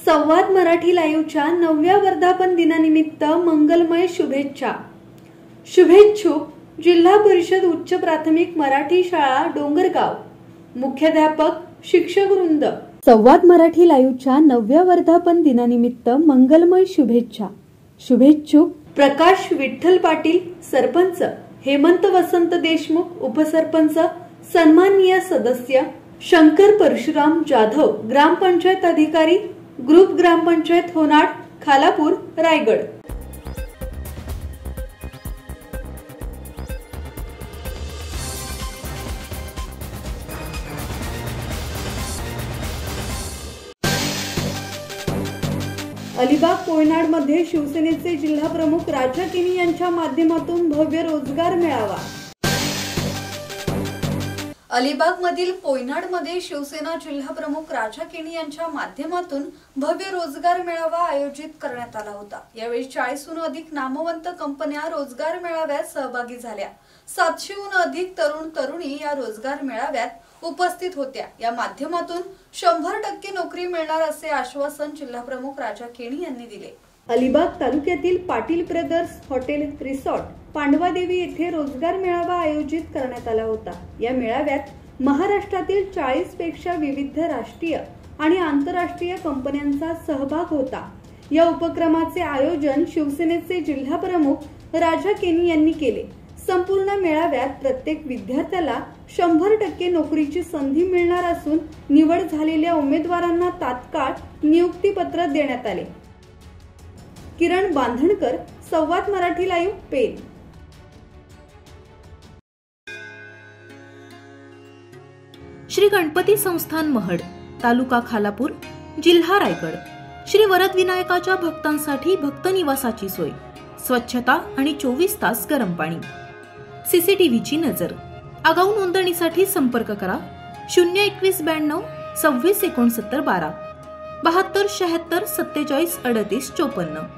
संवाद मराठी लाईव्हच्या 9व्या वर्धापन दिनानिमित्त मंगलमय शुभेच्छा. शुभेच्छुक जिल्हा परिषद उच्च प्राथमिक मराठी शाळा डोंगरगाव, मुख्याध्यापक, शिक्षक वृंद. संवाद मराठी लाईव्हच्या 9व्या वर्धापन दिनानिमित्त मंगलमय शुभेच्छा. शुभेच्छुक प्रकाश विठ्ठल पाटील सरपंच, हेमंत वसंत देशमुख उपसरपंच, सन्माननीय सदस्य शंकर परशुराम जाधव ग्रामपंचायत अधिकारी, ग्रुप ग्रामपंचायत होनाड, खालापूर, रायगड. अलिबाग कोयनाड मध्ये शिवसेनेचे जिल्हा प्रमुख राजा केनी यांच्या माध्यमातून भव्य रोजगार मेळावा. अलिबाग मधील कोयनाड मध्ये शिवसेना जिल्हा प्रमुख राजा केनी यांच्या माध्यमातून भव्य रोजगार मेळावा आयोजित करण्यात आला होता. यावेळी 40हून अधिक नामवंत कंपन्या रोजगार मेळाव्यात सहभागी झाल्या. 700हून अधिक तरुण तरुणी या रोजगार मेळाव्यात उपस्थित होत्या. या माध्यमातून 100% नोकरी मिळणार असे आश्वासन जिल्हा प्रमुख राजा केनी यांनी दिले. अलिबाग तालुक्यातील Patil brothers hotel resort Pandavadevi येथे रोजगार मेळावा आयोजित करण्यात आला होता. या मेळाव्यात महाराष्ट्रातील 40 पेक्षा विविध राष्ट्रीय आणि आंतरराष्ट्रीय कंपन्यांचा सहभाग होता. या उपक्रमाचे आयोजन शिवसेनेचे जिल्हा प्रमुख राजा केनी यांनी केले. संपूर्ण मेळाव्यात प्रत्येक विद्यार्थ्याला 100% नोकरीची संधी मिळणार असून निवड झालेल्या उमेदवारांना तात्काळ नियुक्तीपत्र देण्यात आले. किरण बांधणकर, संवाद मराठी लाईव्ह, पेन. श्री गणपती संस्थान महड, तालुका खालापूर, जिल्हा रायगड. श्री वरद विनायकाच्या भक्तांसाठी भक्त निवासाची सोय, स्वच्छता आणि 24 तास गरम पाणी. सीसीटीव्हीची नजर. आगाऊ नोंदणीसाठी संपर्क करा 02192 26 69 12 72 76 47 38 54.